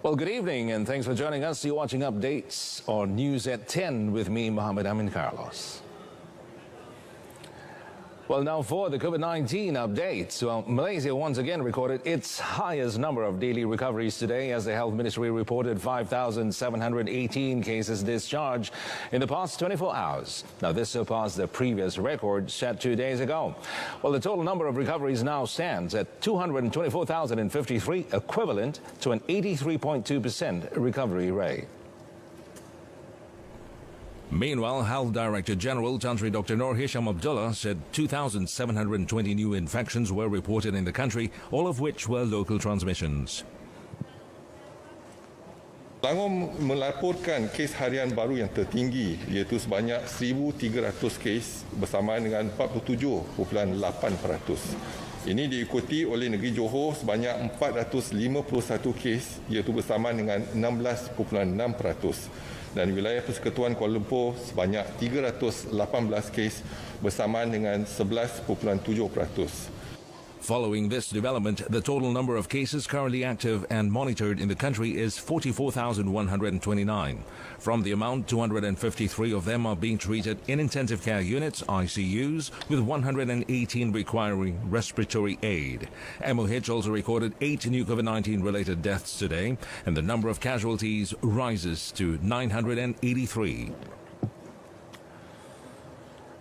Well, good evening and thanks for joining us. You're watching Updates on News at 10 with me, Mohammed Amin Carlos. Well, now for the COVID-19 updates. Well, Malaysia once again recorded its highest number of daily recoveries today as the Health Ministry reported 5,718 cases discharged in the past 24 hours. Now, this surpassed the previous record set 2 days ago. Well, the total number of recoveries now stands at 224,053, equivalent to an 83.2% recovery rate. Meanwhile, Health Director General Tan Sri Dr. Nur Hisham Abdullah said 2,720 new infections were reported in the country, all of which were local transmissions. Selangor melaporkan kes harian baru yang tertinggi iaitu sebanyak 1,300 kes bersamaan dengan 47.8%. Ini diikuti oleh negeri Johor sebanyak 451 kes iaitu bersamaan dengan 16.6%. Dan wilayah Persekutuan Kuala Lumpur sebanyak 318 kes bersamaan dengan 11.7%. Following this development, the total number of cases currently active and monitored in the country is 44,129. From the amount, 253 of them are being treated in intensive care units, ICUs, with 118 requiring respiratory aid. MOH also recorded 8 new COVID-19 related deaths today, and the number of casualties rises to 983.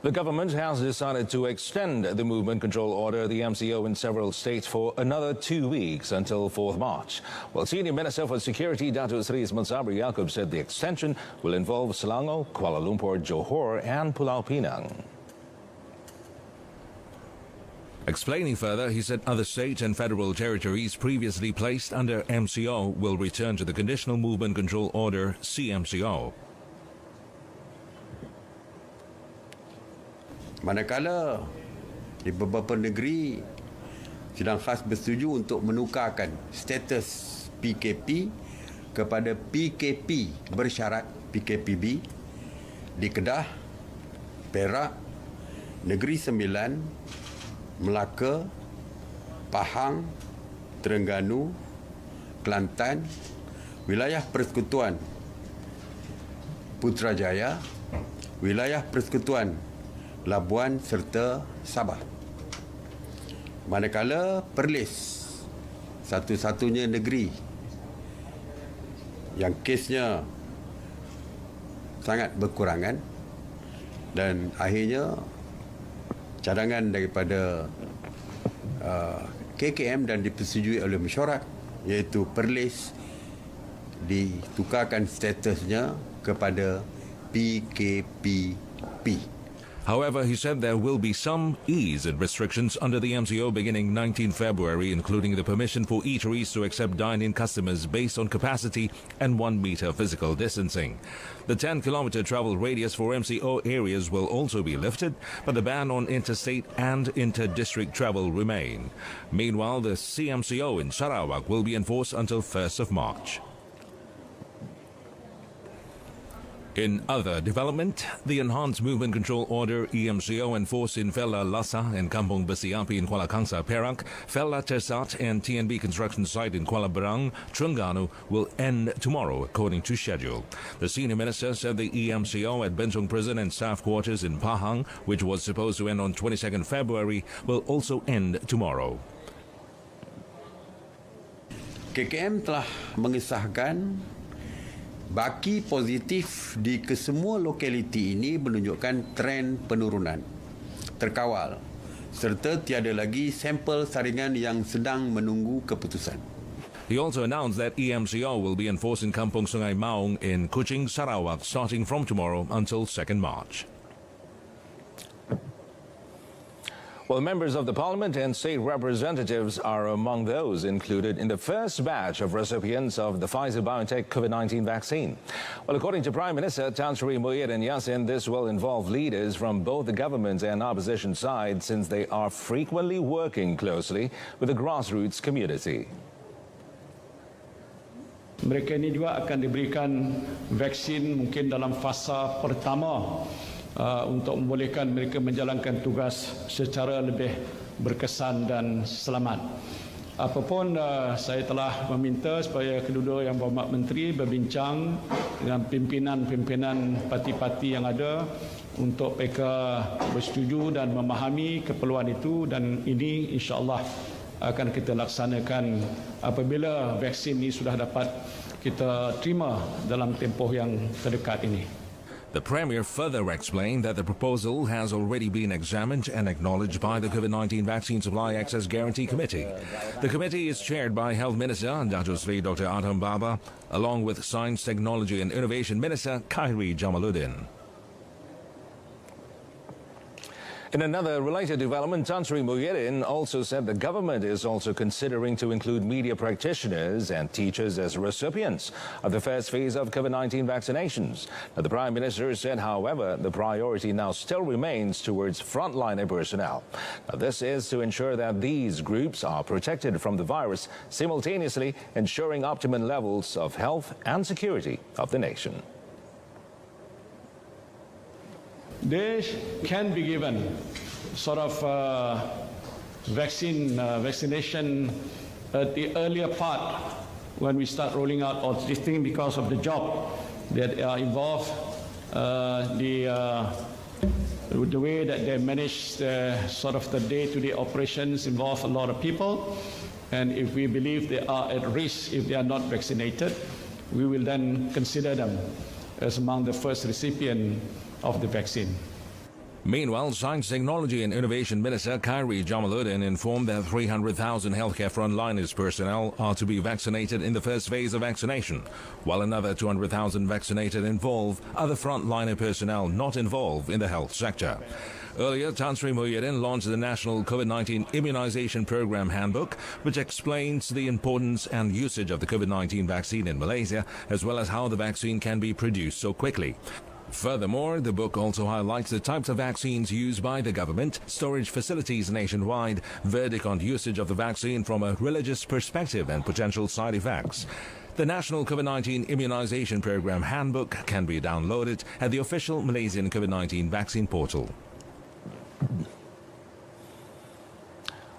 The government has decided to extend the movement control order, the MCO, in several states for another 2 weeks until 4th March. Well, Senior Minister for Security, Datuk Seri Ismail Sabri Yaakob, said the extension will involve Selangor, Kuala Lumpur, Johor and Pulau Pinang. Explaining further, he said other state and federal territories previously placed under MCO will return to the Conditional Movement Control Order, CMCO. Manakala di beberapa negeri sedang khas bersetuju untuk menukarkan status PKP kepada PKP bersyarat PKPB di Kedah, Perak, Negeri Sembilan, Melaka, Pahang, Terengganu, Kelantan, wilayah Persekutuan Putrajaya, wilayah Persekutuan Labuan serta Sabah. Manakala Perlis, satu-satunya negeri yang kesnya sangat berkurangan dan akhirnya cadangan daripada KKM dan dipersetujui oleh mesyuarat iaitu Perlis ditukarkan statusnya kepada PKPP. However, he said there will be some ease in restrictions under the MCO beginning 19 February, including the permission for eateries to accept dine-in customers based on capacity and 1 meter physical distancing. The 10-kilometer travel radius for MCO areas will also be lifted, but the ban on interstate and inter-district travel remain. Meanwhile, the CMCO in Sarawak will be enforced until 1st of March. In other development, the Enhanced Movement Control Order EMCO enforced in Fella Lasa and Kampung Besi Api in Kuala Kangsar, Perak, Fella Tersat and TNB construction site in Kuala Berang, Terengganu will end tomorrow according to schedule. The senior minister said the EMCO at Bentong Prison and staff quarters in Pahang, which was supposed to end on 22nd February, will also end tomorrow. KKM telah mengesahkan baki positif di kesemua lokaliti ini menunjukkan tren penurunan terkawal serta tiada lagi sampel saringan yang sedang menunggu keputusan. He also announced that EMCO will be enforced in Kampung Sungai Maung in Kuching, Sarawak starting from tomorrow until 2nd March. Well, members of the parliament and state representatives are among those included in the first batch of recipients of the Pfizer-BioNTech COVID-19 vaccine. Well, according to Prime Minister Tan Sri Muhyiddin Yassin, this will involve leaders from both the government and opposition sides since they are frequently working closely with the grassroots community. Mereka ini juga akan diberikan vaksin mungkin dalam fasa pertama untuk membolehkan mereka menjalankan tugas secara lebih berkesan dan selamat. Apapun saya telah meminta supaya kedua-dua yang berhormat menteri berbincang dengan pimpinan-pimpinan parti-parti yang ada untuk mereka bersetuju dan memahami keperluan itu, dan ini insya-Allah akan kita laksanakan apabila vaksin ini sudah dapat kita terima dalam tempoh yang terdekat ini. The Premier further explained that the proposal has already been examined and acknowledged by the COVID-19 Vaccine Supply Access Guarantee Committee. The committee is chaired by Health Minister Datuk Seri Dr. Adham Baba, along with Science, Technology and Innovation Minister Khairi Jamaluddin. In another related development, Tan Sri Muhyiddin also said the government is also considering to include media practitioners and teachers as recipients of the first phase of COVID-19 vaccinations. Now, the Prime Minister said, however, the priority now still remains towards frontliner personnel. Now, this is to ensure that these groups are protected from the virus, simultaneously ensuring optimum levels of health and security of the nation. They can be given sort of vaccination at the earlier part when we start rolling out all these things because of the job that are involved, the way that they manage sort of the day-to-day operations involve a lot of people, and if we believe they are at risk if they are not vaccinated, we will then consider them as among the first recipient of the vaccine. Meanwhile, Science, Technology and Innovation Minister Khairi Jamaluddin informed that 300,000 healthcare frontliners personnel are to be vaccinated in the first phase of vaccination, while another 200,000 vaccinated involve other frontliner personnel not involved in the health sector. Earlier, Tan Sri Muhyiddin launched the National COVID-19 Immunization Program Handbook, which explains the importance and usage of the COVID-19 vaccine in Malaysia, as well as how the vaccine can be produced so quickly. Furthermore, the book also highlights the types of vaccines used by the government, storage facilities nationwide, verdict on usage of the vaccine from a religious perspective, and potential side effects. The National COVID-19 Immunization Program Handbook can be downloaded at the official Malaysian COVID-19 vaccine portal.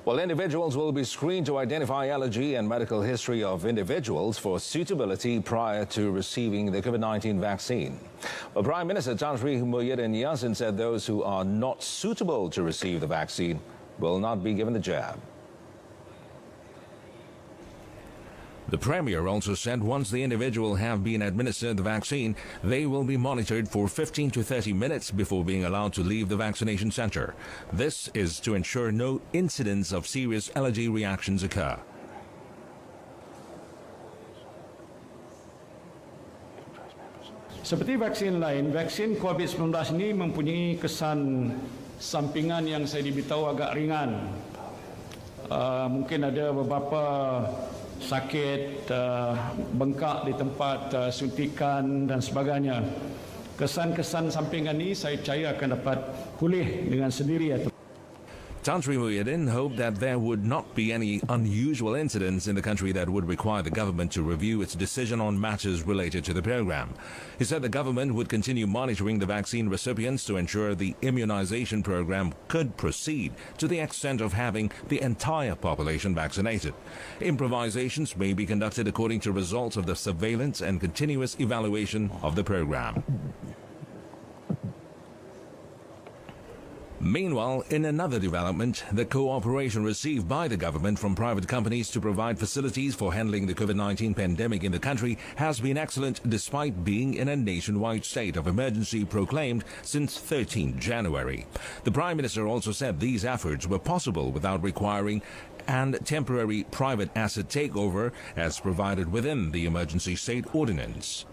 Well, individuals will be screened to identify allergy and medical history of individuals for suitability prior to receiving the COVID-19 vaccine. Well, Prime Minister Tan Sri Muhyiddin Yassin said those who are not suitable to receive the vaccine will not be given the jab. The Premier also said once the individual have been administered the vaccine, they will be monitored for 15 to 30 minutes before being allowed to leave the vaccination center. This is to ensure no incidents of serious allergy reactions occur. Seperti vaksin lain, vaksin COVID-19 ini mempunyai kesan sampingan yang saya diberitahu agak ringan. Mungkin ada beberapa sakit, bengkak di tempat suntikan dan sebagainya. Kesan-kesan sampingan ini saya percaya akan dapat pulih dengan sendiri. Tan Sri Muhyiddin hoped that there would not be any unusual incidents in the country that would require the government to review its decision on matters related to the program. He said the government would continue monitoring the vaccine recipients to ensure the immunization program could proceed to the extent of having the entire population vaccinated. Improvisations may be conducted according to results of the surveillance and continuous evaluation of the program. Meanwhile, in another development, the cooperation received by the government from private companies to provide facilities for handling the COVID-19 pandemic in the country has been excellent despite being in a nationwide state of emergency proclaimed since 13 January. The Prime Minister also said these efforts were possible without requiring and temporary private asset takeover as provided within the Emergency State Ordinance.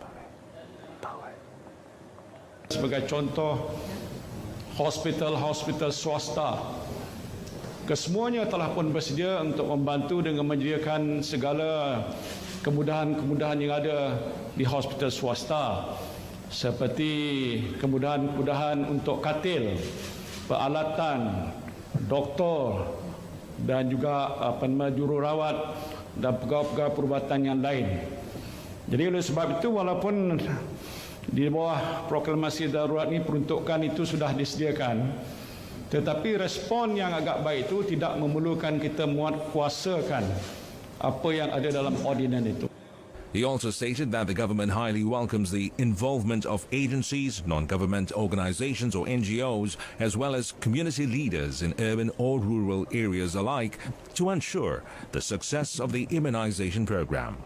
Sebagai contoh, hospital-hospital swasta kesemuanya telah pun bersedia untuk membantu dengan menyediakan segala kemudahan-kemudahan yang ada di hospital swasta, seperti kemudahan-kemudahan untuk katil, peralatan, doktor dan juga jururawat dan pegawai-pegawai perubatan yang lain. Jadi oleh sebab itu, walaupun di bawah proklamasi darurat ini peruntukan itu sudah disediakan, Tetapi respon yang agak baik itu tidak memerlukan kita muat kuasakan apa yang ada dalam ordinan itu. He also stated that the government highly welcomes the involvement of agencies, non-government organizations or NGOs, as well as community leaders in urban or rural areas alike to ensure the success of the immunization program.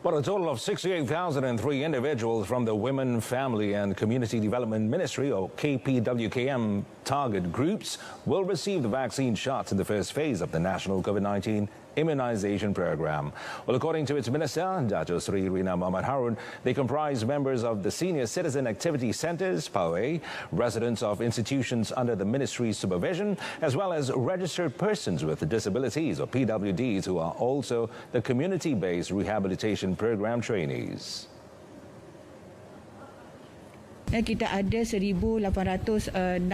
Well, a total of 68,003 individuals from the Women, Family and Community Development Ministry, or KPWKM, target groups will receive the vaccine shots in the first phase of the national COVID-19 immunization program. Well, according to its minister, Dato Sri Rina Muhammad Harun, they comprise members of the Senior Citizen Activity Centres, PAWE, residents of institutions under the ministry's supervision, as well as registered persons with disabilities, or PWDs, who are also the community-based rehabilitation program trainees. Kita ada 1,863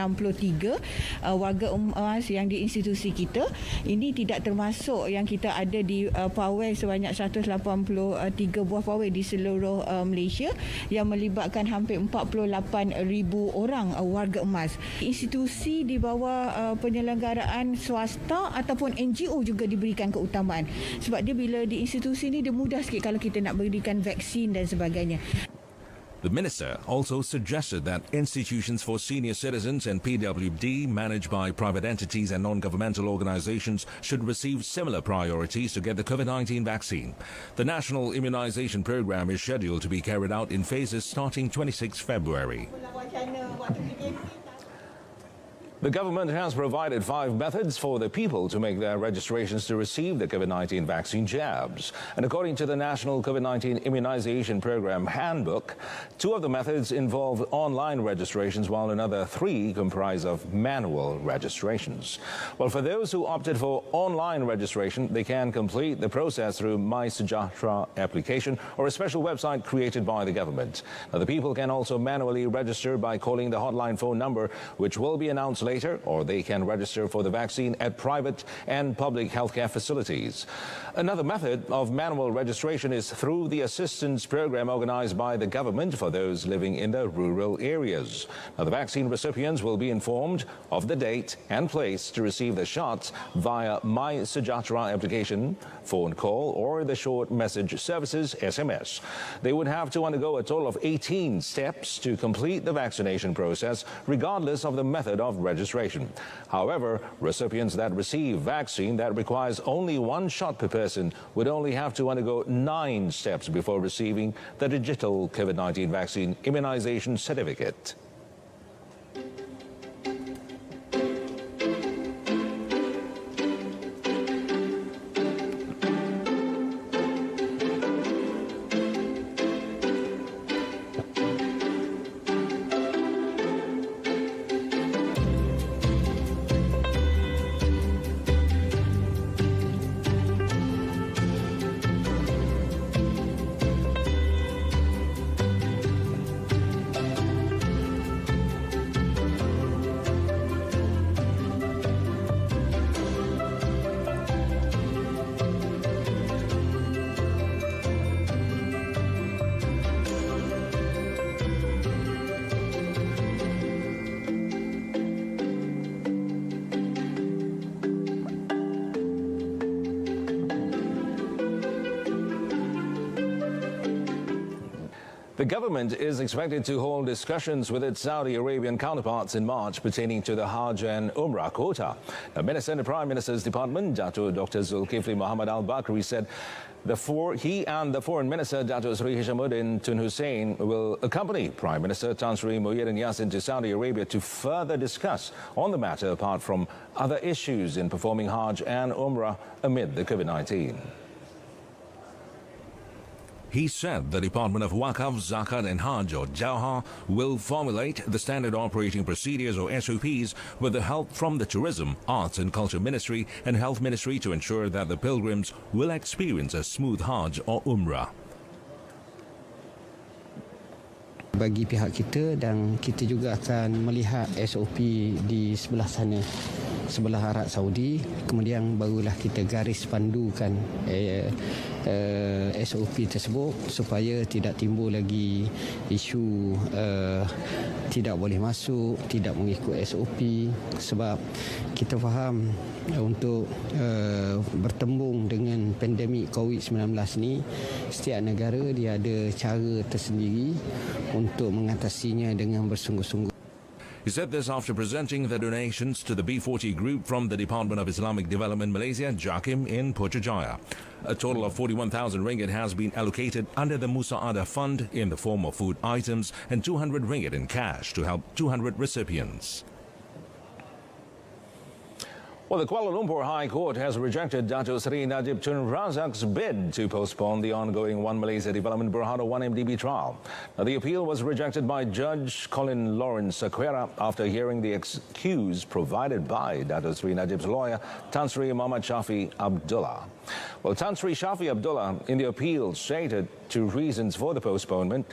warga emas yang di institusi kita. Ini tidak termasuk yang kita ada di pawai sebanyak 183 buah pawai di seluruh Malaysia yang melibatkan hampir 48,000 orang warga emas. Institusi di bawah penyelenggaraan swasta ataupun NGO juga diberikan keutamaan. Sebab dia bila di institusi ni dia mudah sikit kalau kita nak berikan vaksin dan sebagainya. The minister also suggested that institutions for senior citizens and PWD managed by private entities and non-governmental organizations should receive similar priorities to get the COVID-19 vaccine. The national immunization program is scheduled to be carried out in phases starting 26 February. The government has provided 5 methods for the people to make their registrations to receive the COVID-19 vaccine jabs. And according to the National COVID-19 Immunization Program Handbook, 2 of the methods involve online registrations, while another 3 comprise of manual registrations. Well, for those who opted for online registration, they can complete the process through My Sejahtera application or a special website created by the government. Now, the people can also manually register by calling the hotline phone number, which will be announced later, or they can register for the vaccine at private and public healthcare facilities. Another method of manual registration is through the assistance program organized by the government for those living in the rural areas. Now, the vaccine recipients will be informed of the date and place to receive the shots via My Sejahtera application, phone call, or the short message services, SMS. They would have to undergo a total of 18 steps to complete the vaccination process, regardless of the method of registration. However, recipients that receive vaccine that requires only 1 shot per person would only have to undergo 9 steps before receiving the digital COVID-19 vaccine immunization certificate. The government is expected to hold discussions with its Saudi Arabian counterparts in March pertaining to the Hajj and Umrah quota. Now, Minister in the Prime Minister's Department, Dato Dr. Zulkifli Muhammad Al-Bakri, said he and the Foreign Minister, Dato Sri Hishamuddin Tun Hussein, will accompany Prime Minister Tan Sri Muhyiddin Yassin to Saudi Arabia to further discuss on the matter, apart from other issues in performing Hajj and Umrah amid the COVID-19. He said the Department of Waqf, Zakat and Hajj, or Jawhar, will formulate the standard operating procedures, or SOPs, with the help from the Tourism, Arts and Culture Ministry and Health Ministry to ensure that the pilgrims will experience a smooth Hajj or Umrah. Bagi pihak kita, dan kita juga akan melihat SOP di sebelah sana sebelah Arab Saudi, kemudian barulah kita garis pandukan SOP tersebut supaya tidak timbul lagi isu tidak boleh masuk, tidak mengikut SOP, sebab kita faham untuk bertembung dengan pandemik COVID-19 ni, setiap negara dia ada cara tersendiri untuk mengatasinya dengan bersungguh-sungguh. He said this after presenting the donations to the B40 group from the Department of Islamic Development Malaysia, JAKIM, in Putrajaya. A total of 41,000 ringgit has been allocated under the Musa'adah Fund in the form of food items and 200 ringgit in cash to help 200 recipients. Well, the Kuala Lumpur High Court has rejected Dato Sri Najib Tun Razak's bid to postpone the ongoing One Malaysia Development Berhad 1MDB trial. Now, the appeal was rejected by Judge Colin Lawrence Sequeira after hearing the excuse provided by Dato Sri Najib's lawyer, Tan Sri Muhammad Shafi Abdullah. Well, Tan Sri Shafi Abdullah in the appeal stated two reasons for the postponement.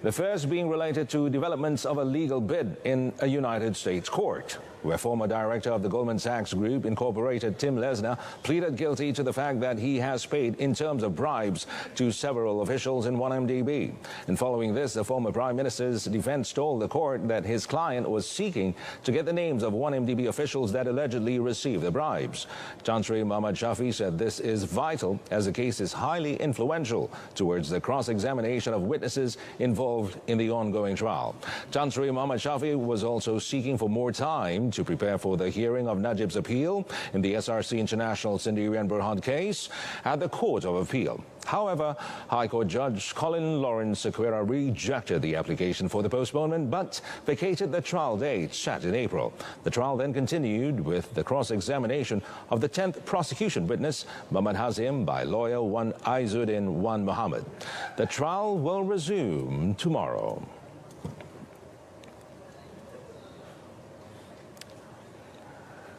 The first being related to developments of a legal bid in a United States court, where former director of the Goldman Sachs Group Incorporated, Tim Lesnar, pleaded guilty to the fact that he has paid in terms of bribes to several officials in 1MDB. And following this, the former Prime Minister's defense told the court that his client was seeking to get the names of 1MDB officials that allegedly received the bribes. Tan Sri Muhammad Shafi said this is vital as the case is highly influential towards the cross-examination of witnesses involved in the ongoing trial. Tan Sri Muhammad Shafi was also seeking for more time to prepare for the hearing of Najib's appeal in the SRC International Sendirian Berhad case at the Court of Appeal. However, High Court Judge Colin Lawrence Sequeira rejected the application for the postponement but vacated the trial date set in April. The trial then continued with the cross-examination of the 10th prosecution witness, Muhammad Hazim, by lawyer Wan Aizuddin Wan Muhammad. The trial will resume tomorrow.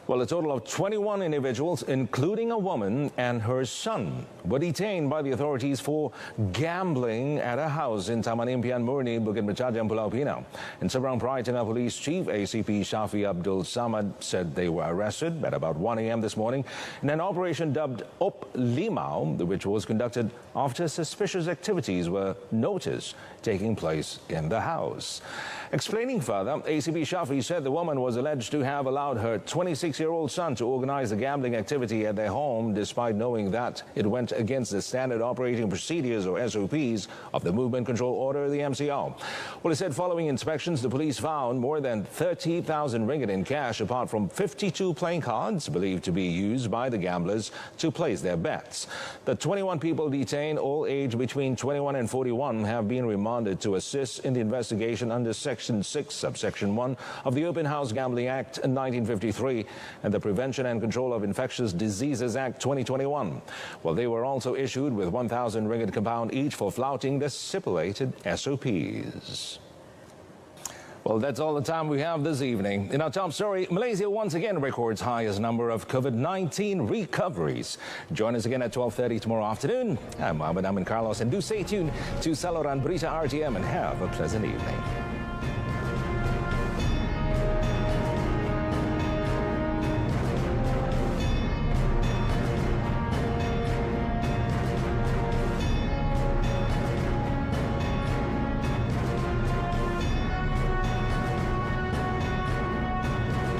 Well, a total of 21 individuals, including a woman and her son, were detained by the authorities for gambling at a house in Taman Impian Murni, Bukit Mertajam, Pulau Pinang. And Seberang Perai Tengah Police Chief ACP Shafi Abdul Samad said they were arrested at about 1 a.m. this morning in an operation dubbed Op Limau, which was conducted after suspicious activities were noticed taking place in the house. Explaining further, ACP Shafi said the woman was alleged to have allowed her 26-year-old son to organize the gambling activity at their home despite knowing that it went against the standard operating procedures or SOPs of the Movement Control Order, the MCO. Well, he said following inspections, the police found more than 30,000 ringgit in cash apart from 52 playing cards believed to be used by the gamblers to place their bets. The 21 people detained, all aged between 21 and 41, have been remanded to assist in the investigation under Section 6, Subsection 1 of the Open House Gambling Act 1953 and the Prevention and Control of Infectious Diseases Act 2021. Well, they were also issued with 1,000 ringgit compound each for flouting the stipulated SOPs. Well, that's all the time we have this evening. In our top story, Malaysia once again records highest number of COVID-19 recoveries. Join us again at 12:30 tomorrow afternoon. I'm Mohammed Amin Carlos, and do stay tuned to Saluran Berita RTM and have a pleasant evening.